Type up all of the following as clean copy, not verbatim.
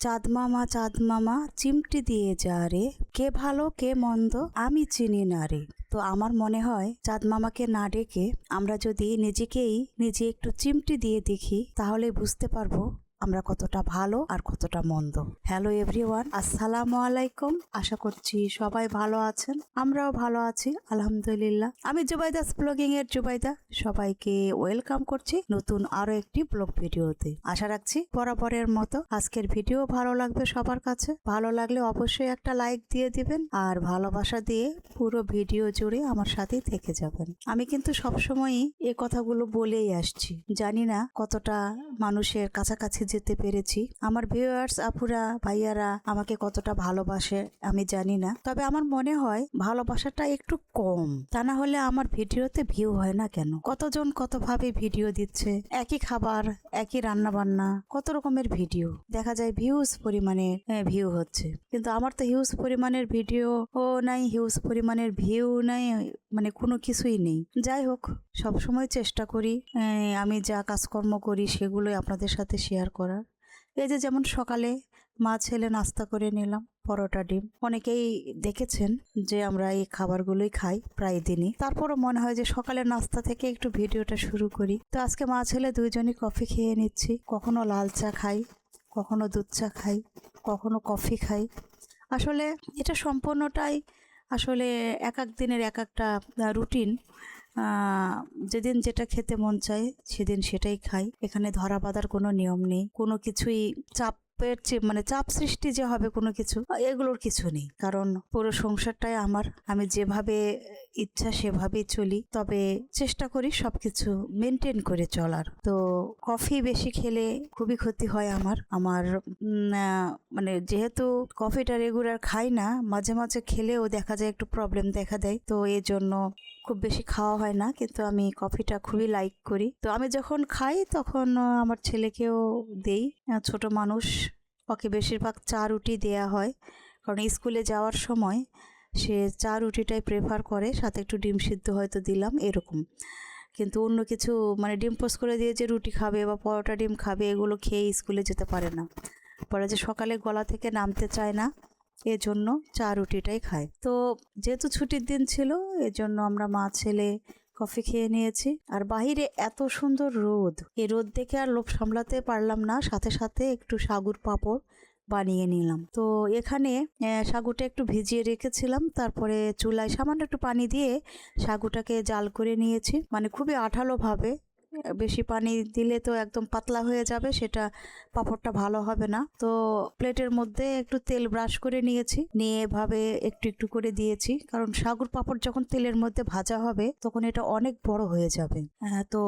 চাঁদ মামা চিমটি দিয়ে যা রে, কে ভালো কে মন্দ আমি চিনি না রে। তো আমার মনে হয় চাঁদ মামাকে না ডেকে আমরা যদি নিজে একটু চিমটি দিয়ে দেখি তাহলে বুঝতে পারবো আমরা কতটা ভালো আর কতটা মন্দ। হ্যালো এভরিওয়ান, আসসালামু আলাইকুম। আশা করছি সবাই ভালো আছেন, আমরাও ভালো আছি আলহামদুলিল্লাহ। আমি জুবাইদা ব্লগিং এর জুবাইদা সবাইকে ওয়েলকাম করছি নতুন আরো একটি ব্লগ ভিডিওতে। আশা রাখছি বরাবরের মতো আজকের ভিডিও ভালো লাগবে সবার কাছে। ভালো লাগলে অবশ্যই একটা লাইক দিয়ে দিবেন আর ভালোবাসা দিয়ে পুরো ভিডিও জুড়ে আমার সাথেই থেকে যাবেন। আমি কিন্তু সবসময়ই এই কথাগুলো বলেই আসছি, জানি না কতটা মানুষের কাছাকাছি যেতে পেরেছি, আমার ভিউয়ার্স আপুরা ভাইয়ারা আমাকে কতটা ভালোবাসে আমি জানি না, তবে আমার মনে হয় ভালোবাসাটা একটু কম। তা না হলে আমার ভিডিওতে ভিউ হয় না কেন? কতজন কতভাবে ভিডিও দিচ্ছে, একই খাবার একই রান্না বান্না কত রকমের ভিডিও দেখা যায়, হিউজ পরিমাণে ভিউ হচ্ছে, কিন্তু আমার তো হিউজ পরিমাণের ভিডিও ও নাই, হিউজ পরিমাণের ভিউ নাই, মানে কোনো কিছুই নেই। যাই হোক, সবসময় চেষ্টা করি আমি যা কাজকর্ম করি সেগুলোই আপনাদের সাথে শেয়ার করার। এই যে যেমন সকালে মা ছেলে নাস্তা করে নিলাম পরোটা ডিম। অনেকেই দেখেছেন যে আমরা এই খাবারগুলোই খাই প্রায় দিনই, তারপরও মনে হয় যে সকালের নাস্তা থেকে একটু ভিডিওটা শুরু করি। তো আজকে মা ছেলে দুইজনই কফি খেয়ে নিচ্ছি। কখনো লাল চা খাই, কখনো দুধ চা খাই, কখনো কফি খাই। আসলে এটা সম্পূর্ণটাই আসলে এক এক দিনের এক একটা রুটিন। যেদিন যেটা খেতে মন চায় সেদিন সেটাই খাই। এখানে ধরা বাঁধার কোনো নিয়ম নেই, কোনো কিছুই মানে চাপ সৃষ্টি যে হবে কোনো কিছু, এগুলোর কিছু নেই। কারণ পুরো সংসারটাই আমার, আমি যেভাবে ইচ্ছা সেভাবেই চলি, তবে চেষ্টা করি সবকিছু মেনটেন করে চলার। তো কফি বেশি খেলে খুবই ক্ষতি হয় আমার মানে যেহেতু কফিটা রেগুলার খাই না, মাঝে মাঝে খেলেও দেখা যায় একটু প্রবলেম দেখা দেয়, তো এই জন্য খুব বেশি খাওয়া হয় না, কিন্তু আমি কফিটা খুবই লাইক করি। তো আমি যখন খাই তখন আমার ছেলেকেও দেই, ছোট মানুষ, ওকে বেশিরভাগ চা রুটি দেয়া হয়, কারণ স্কুলে যাওয়ার সময় সে চা রুটিটাই প্রেফার করে, সাথে একটু ডিম সিদ্ধ হয়তো দিলাম এরকম। কিন্তু অন্য কিছু মানে ডিম পোস্ট করে দিয়ে যে রুটি খাবে বা পরোটা ডিম খাবে এগুলো খেয়ে স্কুলে যেতে পারে না, পরে যে সকালে গলা থেকে নামতে চায় না, এজন্য চা রুটিটাই খায়। তো যেহেতু ছুটির দিন ছিল এজন্য আমরা মা ছেলে কফি খেয়ে নিয়েছি। আর বাহিরে এত সুন্দর রোদ, এই রোদ দেখে আর লোভ সামলাতে পারলাম না, সাথে সাথে একটু সাগুর পাঁপড় বানিয়ে নিলাম। তো এখানে সাগুটা একটু ভিজিয়ে রেখেছিলাম, তারপরে চুলায় সামান্য একটু পানি দিয়ে সাগুটাকে জাল করে নিয়েছি, মানে খুবই আঠালো ভাবে। বেশি পানি দিলে তো একদম পাতলা হয়ে যাবে, সেটা পাঁপড়টা ভালো হবে না। তো প্লেটের মধ্যে একটু তেল ব্রাশ করে নিয়েছি, নিয়ে এভাবে একটু একটু করে দিয়েছি, কারণ সাগুর পাঁপড় যখন তেলের মধ্যে ভাজা হবে তখন এটা অনেক বড় হয়ে যাবে। তো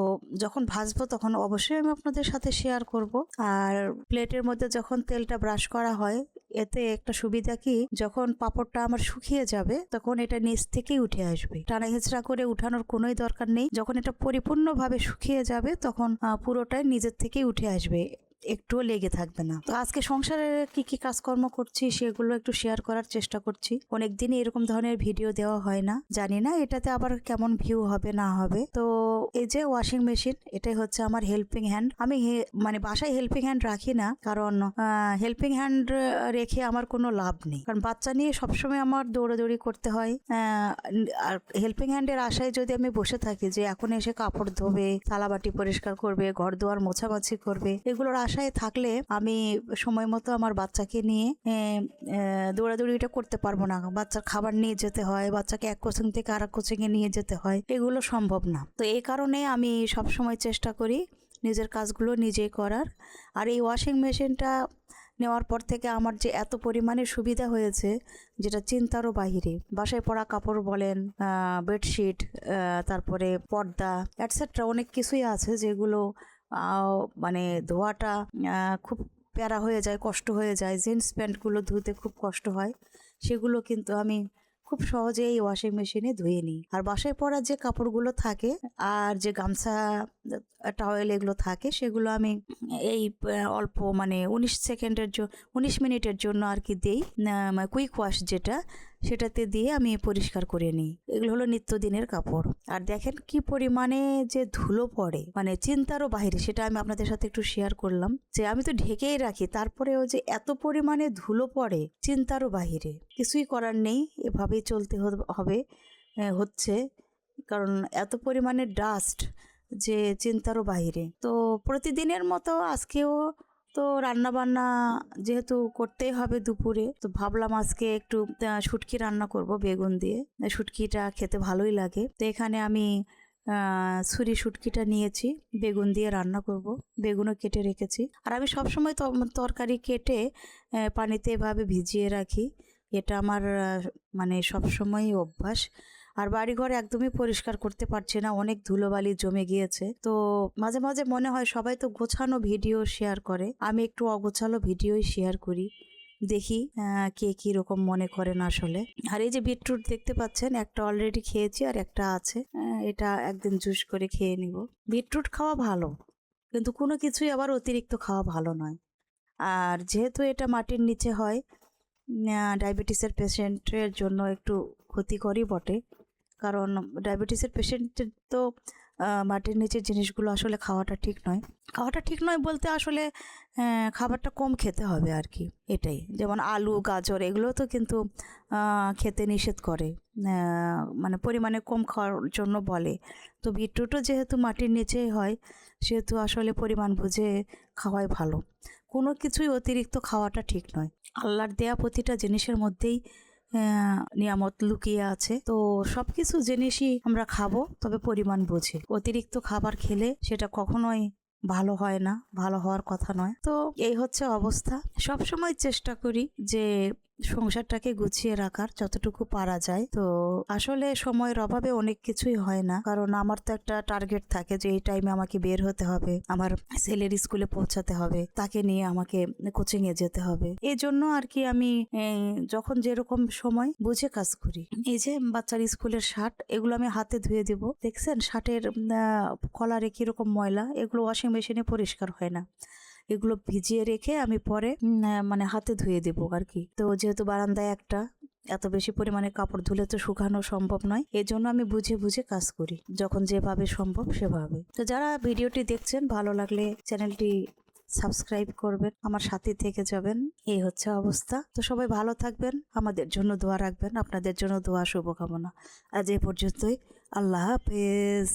যখন ভাজবো তখন অবশ্যই আমি আপনাদের সাথে শেয়ার করব। আর প্লেটের মধ্যে যখন তেলটা ব্রাশ করা হয় এতে একটা সুবিধা কি, যখন পাঁপড়টা আমার শুকিয়ে যাবে তখন এটা নিচ থেকেই উঠে আসবে, টানা হেঁচড়া করে উঠানোর কোনোই দরকার নেই। যখন এটা পরিপূর্ণভাবে শুকিয়ে যাবে তখন পুরোটাই নিজের থেকেই উঠে আসবে, একটুও লেগে থাকবে না। তো আজকে সংসারে কি কি কাজকর্ম করছি সেগুলো একটু শেয়ার করার চেষ্টা করছি। অনেকদিনই এরকম ধরনের ভিডিও দেওয়া হয় না, জানি না এটাতে আবার কেমন ভিউ হবে না হবে। তো এই যে ওয়াশিং মেশিন, এটাই হচ্ছে আমার হেল্পিং হ্যান্ড। আমি মানে বাসায় হেল্পিং হ্যান্ড রাখি না, কারণ হেল্পিং হ্যান্ড রেখে আমার কোনো লাভ নেই, কারণ বাচ্চা নিয়ে সবসময় আমার দৌড়াদৌড়ি করতে হয়। আর হেল্পিং হ্যান্ডের আশায় যদি আমি বসে থাকি যে এখন এসে কাপড় ধোবে, থালাবাটি পরিষ্কার করবে, ঘর দুয়ার মোছামাছি করবে, এগুলোর আশায় থাকলে আমি সময় মতো আমার বাচ্চাকে নিয়ে দৌড়াদৌড়িটা করতে পারবো না। বাচ্চার খাবার নিয়ে যেতে হয়, বাচ্চাকে এক কোচিং থেকে আর এক কোচিংয়ে নিয়ে যেতে হয়, এগুলো সম্ভব না। তো এই কারণে আমি সবসময় চেষ্টা করি নিজের কাজগুলো নিজেই করার। আর এই ওয়াশিং মেশিনটা নেওয়ার পর থেকে আমার যে এত পরিমাণে সুবিধা হয়েছে যেটা চিন্তারও বাহিরে। বাসায় পরা কাপড় বলেন, বেডশিট, তারপরে পর্দা এটসেট্রা অনেক কিছুই আছে যেগুলো মানে ধোয়াটা খুব প্যারা হয়ে যায়, কষ্ট হয়ে যায়। জিন্স প্যান্টগুলো ধুতে খুব কষ্ট হয়, সেগুলো কিন্তু আমি খুব সহজে এই ওয়াশিং মেশিনে ধুয়ে নিই। আর বাসায় পরা যে কাপড়গুলো থাকে আর যে গামছা টাওয়েল এগুলো থাকে সেগুলো আমি এই অল্প মানে 19 মিনিটের জন্য আর কি দেই, কুইক ওয়াশ যেটা, সেটাতে দিয়ে আমি পরিষ্কার করে নিই। এগুলো হলো নিত্যদিনের কাপড়। আর দেখেন কি পরিমাণে যে ধুলো পড়ে, মানে চিন্তারও বাইরে। সেটা আমি আপনাদের সাথে একটু শেয়ার করলাম যে আমি তো ঢেকেই রাখি, তারপরেও যে এত পরিমাণে ধুলো পড়ে চিন্তারও বাহিরে। কিছুই করার নেই, এভাবেই চলতে হবে। হচ্ছে কারণ এত পরিমাণে ডাস্ট যে চিন্তারও বাইরে। তো প্রতিদিনের মতো আজকেও তো রান্না বান্না যেহেতু করতেই হবে দুপুরে, তো ভাবলাম আজকে একটু শুটকি রান্না করব বেগুন দিয়ে। শুটকিটা খেতে ভালোই লাগে। তো এখানে আমি ছুরি শুটকিটা নিয়েছি, বেগুন দিয়ে রান্না করব। বেগুনও কেটে রেখেছি। আর আমি সবসময় তরকারি কেটে পানিতে এভাবে ভিজিয়ে রাখি। এটা আমার মানে সবসময়ই অভ্যাস। আর বাড়িঘর একদমই পরিষ্কার করতে পারছি না, অনেক ধুলোবালি জমে গিয়েছে। তো মাঝে মাঝে মনে হয় সবাই তো গোছানো ভিডিও শেয়ার করে, আমি একটু অগোছালো ভিডিওই শেয়ার করি। দেখি কে কীরকম মনে করেন আসলে। আর এই যে বিটরুট দেখতে পাচ্ছেন, একটা অলরেডি খেয়েছি আর একটা আছে। এটা একদিন জুস করে খেয়ে নিব। বিটরুট খাওয়া ভালো, কিন্তু কোনো কিছুই আবার অতিরিক্ত খাওয়া ভালো নয়। আর যেহেতু এটা মাটির নিচে হয়, ডায়াবেটিসের পেশেন্টের জন্য একটু ক্ষতিকরই বটে। কারণ ডায়াবেটিসের পেশেন্টের তো মাটির নিচের জিনিসগুলো আসলে খাওয়াটা ঠিক নয়। খাওয়াটা ঠিক নয় বলতে আসলে খাবারটা কম খেতে হবে আর কি, এটাই। যেমন আলু, গাজর এগুলো তো কিন্তু খেতে নিষেধ করে, মানে পরিমাণে কম খাওয়ার জন্য বলে। তো বিটরুটও যেহেতু মাটির নিচেই হয়, সেহেতু আসলে পরিমাণ বুঝে খাওয়াই ভালো। কোনো কিছুই অতিরিক্ত খাওয়াটা ঠিক নয়। আল্লাহর দেয়া প্রতিটা জিনিসের মধ্যেই নিয়ামত লুকিয়ে আছে। তো সব কিছু জিনিসই আমরা খাবো, তবে পরিমাণ বুঝে। অতিরিক্ত খাবার খেলে সেটা কখনোই ভালো হয় না, ভালো হওয়ার কথা নয়। তো এই হচ্ছে অবস্থা। সব সময় চেষ্টা করি যে সংসারটাকে গুছিয়ে রাখার যতটুকু পারা যায়। তো আসলে সময়ের অভাবে অনেক কিছুই হয় না, কারণ আমার তো একটা টার্গেট থাকে যে এই টাইমে আমাকে বের হতে হবে, আমার ছেলের স্কুলে পৌঁছাতে হবে, তাকে নিয়ে আমাকে কোচিং এ যেতে হবে। এই জন্য আর কি আমি যখন যেরকম সময় বুঝে কাজ করি। এই যে বাচ্চার স্কুলের শার্ট, এগুলো আমি হাতে ধুয়ে দিব। দেখছেন শার্টের কলারে কিরকম ময়লা, এগুলো ওয়াশিং মেশিনে পরিষ্কার হয় না। এগুলো ভিজিয়ে রেখে আমি পরে মানে হাতে ধুয়ে দেবো আর কি। তো যেহেতু বারান্দায় একটা, এত বেশি পরিমাণে কাপড় ধুলে তো শুকানো সম্ভব নয়। এই জন্য আমি বুঝে বুঝে কাজ করি, যখন যেভাবে সম্ভব সেভাবে। তো যারা ভিডিওটি দেখছেন, ভালো লাগলে চ্যানেলটি সাবস্ক্রাইব করবেন, আমার সাথে থেকে যাবেন। এই হচ্ছে অবস্থা। তো সবাই ভালো থাকবেন, আমাদের জন্য দোয়া রাখবেন। আপনাদের জন্য দোয়া, শুভকামনা। আজ এ পর্যন্তই। আল্লাহ হাফেজ।